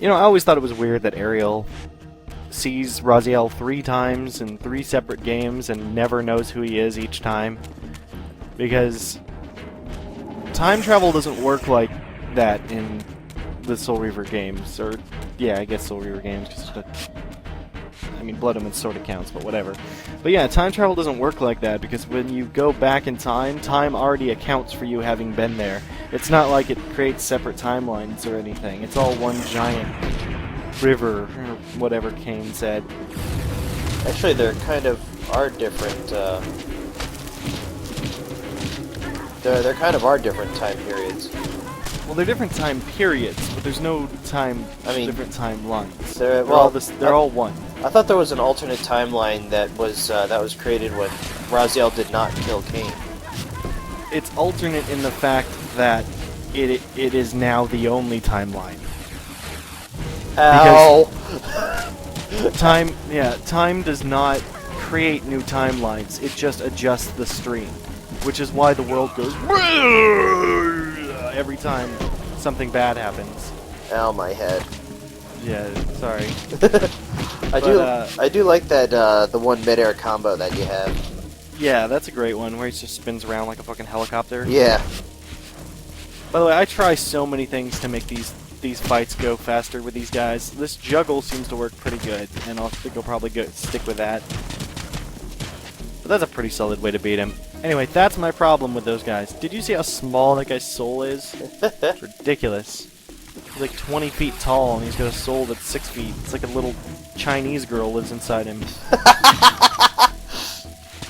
You know, I always thought it was weird that Ariel sees Raziel 3 times in 3 separate games and never knows who he is each time. Because time travel doesn't work like that in the Soul Reaver games. Or, yeah, I guess Soul Reaver games. I mean, Blood Omen sort of counts, but whatever. But yeah, time travel doesn't work like that, because when you go back in time, time already accounts for you having been there. It's not like it creates separate timelines or anything. It's all one giant river, or whatever Kane said. Actually, there kind of are different, there kind of are different time periods. Well, they're different time periods, but there's no time, different timelines. They're all one. I thought there was an alternate timeline that was created when Raziel did not kill Cain. It's alternate in the fact that it is now the only timeline. Ow! Time does not create new timelines. It just adjusts the stream, which is why the world goes every time something bad happens. Ow, my head. Yeah, sorry. I do like that the one midair combo that you have. Yeah, that's a great one, where he just spins around like a fucking helicopter. Yeah. By the way, I try so many things to make these fights go faster with these guys. This juggle seems to work pretty good, and I think I'll probably stick with that. But that's a pretty solid way to beat him. Anyway, that's my problem with those guys. Did you see how small that guy's soul is? It's ridiculous. He's like 20 feet tall, and he's got a soul that's 6 feet. It's like a little Chinese girl lives inside him.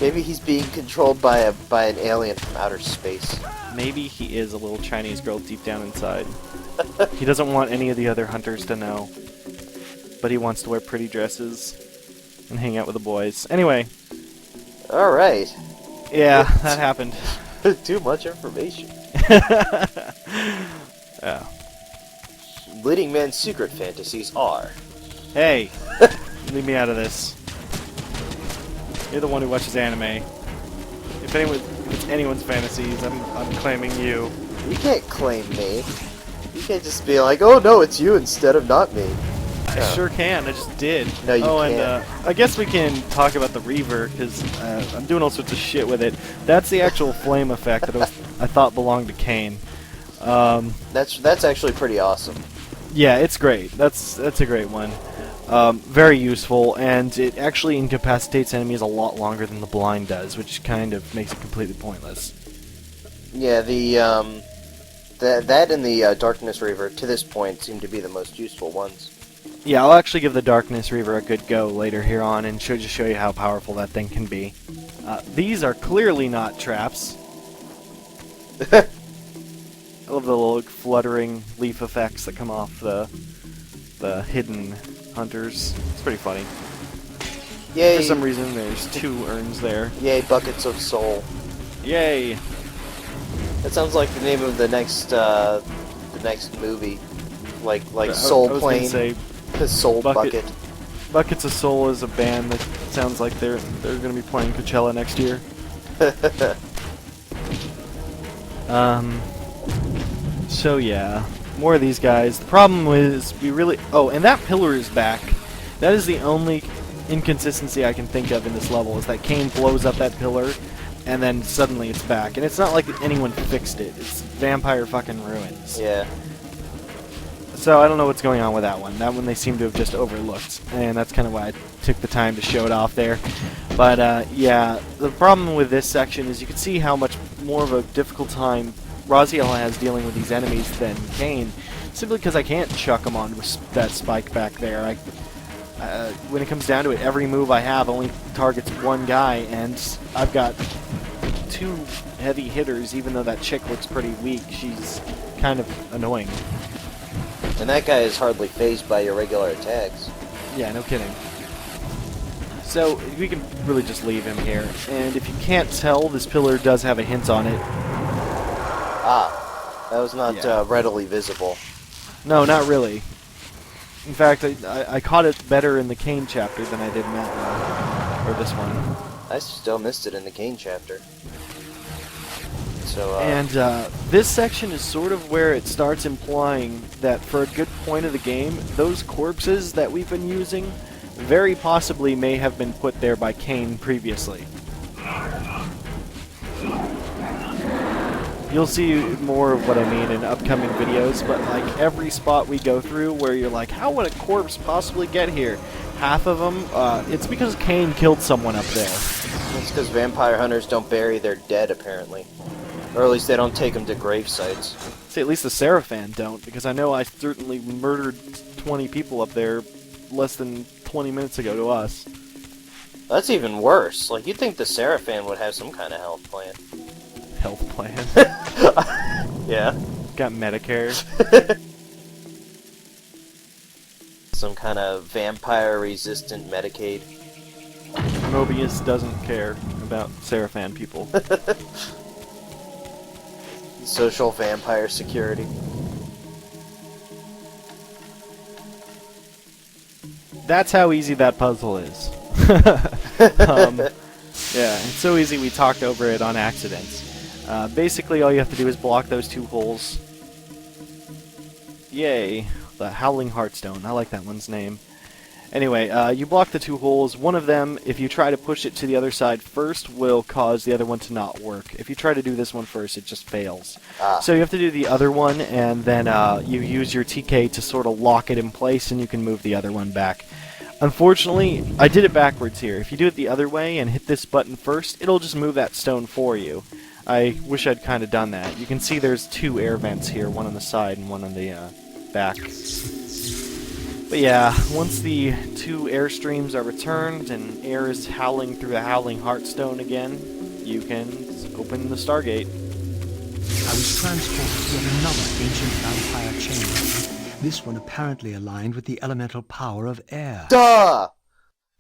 Maybe he's being controlled by an alien from outer space. Maybe he is a little Chinese girl deep down inside. He doesn't want any of the other hunters to know. But he wants to wear pretty dresses and hang out with the boys. Anyway. Alright. Yeah, that happened. Too much information. Yeah. Leading man's secret fantasies are... Hey! Leave me out of this. You're the one who watches anime. If it's anyone's fantasies, I'm claiming you. You can't claim me. You can't just be like, oh no, it's you instead of not me. I sure can. I just did. No, you can't. And I guess we can talk about the Reaver, because I'm doing all sorts of shit with it. That's the actual flame effect that I thought belonged to Cain. That's actually pretty awesome. Yeah, it's great. That's a great one. Very useful, and it actually incapacitates enemies a lot longer than the blind does, which kind of makes it completely pointless. Yeah, that and the Darkness Reaver, to this point, seem to be the most useful ones. Yeah, I'll actually give the Darkness Reaver a good go later here on, and just show you how powerful that thing can be. These are clearly not traps. I love the little fluttering leaf effects that come off the hidden hunters. It's pretty funny. Yay! For some reason, there's 2 urns there. Yay, buckets of soul. Yay! That sounds like the name of the next movie, like Soul Plane. Say the Soul Bucket. Buckets of Soul is a band that sounds like they're going to be playing Coachella next year. So yeah, more of these guys. The problem is and that pillar is back. That is the only inconsistency I can think of in this level, is that Cain blows up that pillar, and then suddenly it's back. And it's not like anyone fixed it. It's vampire fucking ruins. Yeah. So I don't know what's going on with that one. That one they seem to have just overlooked, and that's kind of why I took the time to show it off there. But yeah, the problem with this section is you can see how much more of a difficult time Raziel has dealing with these enemies than Cain, simply because I can't chuck them onto that spike back there. When it comes down to it, every move I have only targets one guy, and I've got 2 heavy hitters, even though that chick looks pretty weak. She's kind of annoying. And that guy is hardly fazed by your regular attacks. Yeah, no kidding. So, we can really just leave him here. And if you can't tell, this pillar does have a hint on it. Ah, that was not readily visible. No, not really. In fact, I caught it better in the Cain chapter than I did in that one. Or this one. I still missed it in the Cain chapter. So, And this section is sort of where it starts implying that for a good point of the game, those corpses that we've been using very possibly may have been put there by Cain previously. You'll see more of what I mean in upcoming videos, but like every spot we go through where you're like, how would a corpse possibly get here? Half of them, it's because Cain killed someone up there. It's because vampire hunters don't bury their dead, apparently. Or at least they don't take them to grave sites. See, at least the Seraphan don't, because I know I certainly murdered 20 people up there less than 20 minutes ago to us. That's even worse. Like, you'd think the Seraphan would have some kind of health plan. Health plan. Yeah. Got Medicare. Some kind of vampire-resistant Medicaid. Mobius doesn't care about Seraphan people. Social vampire security. That's how easy that puzzle is. Yeah, it's so easy we talked over it on accident. Basically, all you have to do is block those two holes. Yay, the Howling Heartstone. I like that one's name. Anyway, you block the two holes. One of them, if you try to push it to the other side first, will cause the other one to not work. If you try to do this one first, it just fails. So you have to do the other one, and then you use your TK to sort of lock it in place, and you can move the other one back. Unfortunately, I did it backwards here. If you do it the other way and hit this button first, it'll just move that stone for you. I wish I'd kind of done that. You can see there's two air vents here, one on the side and one on the back. But yeah, once the two air streams are returned and air is howling through the Howling Heartstone again, you can open the Stargate. I was transported to yet another ancient vampire chamber. This one apparently aligned with the elemental power of air. Duh!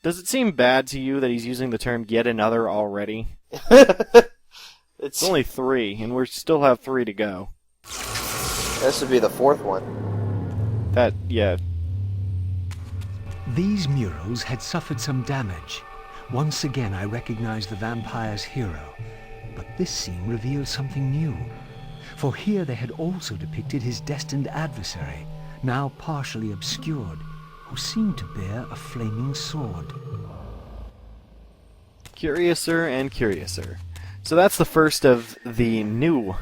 Does it seem bad to you that he's using the term yet another already? It's only 3, and we still have 3 to go. This would be the 4th one. That, yeah. These murals had suffered some damage. Once again I recognized the vampire's hero. But this scene revealed something new. For here they had also depicted his destined adversary, now partially obscured, who seemed to bear a flaming sword. Curiouser and curiouser. So that's the first of the new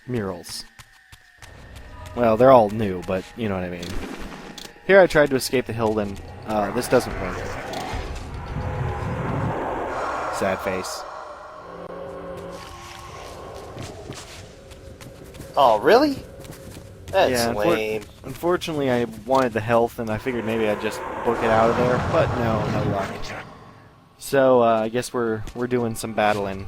murals. Well, they're all new, but you know what I mean. Here I tried to escape the hill, and this doesn't work. Sad face. Oh, really? That's Yeah, lame. Unfortunately, I wanted the health, and I figured maybe I'd just book it out of there, but no luck. So, I guess we're doing some battling.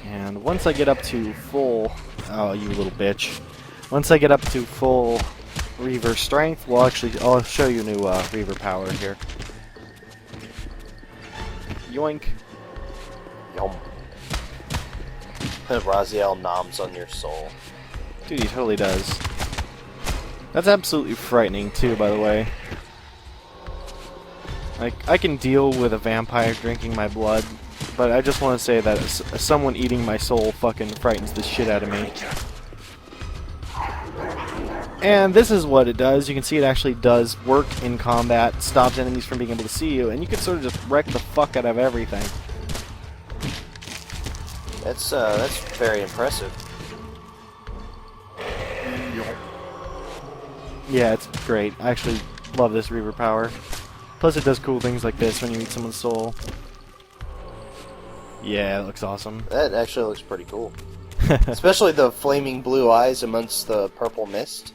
And once I get up to full... Oh, you little bitch. Once I get up to full Reaver strength, well, actually, I'll show you new Reaver power here. Yoink. Yum. Raziel noms on your soul. Dude, he totally does. That's absolutely frightening, too, by the way. Like, I can deal with a vampire drinking my blood, but I just want to say that someone eating my soul fucking frightens the shit out of me. And this is what it does. You can see it actually does work in combat, stops enemies from being able to see you, and you can sort of just wreck the fuck out of everything. That's very impressive. Yeah, it's great. I actually love this Reaver power. Plus it does cool things like this when you eat someone's soul. Yeah, it looks awesome. That actually looks pretty cool. Especially the flaming blue eyes amongst the purple mist.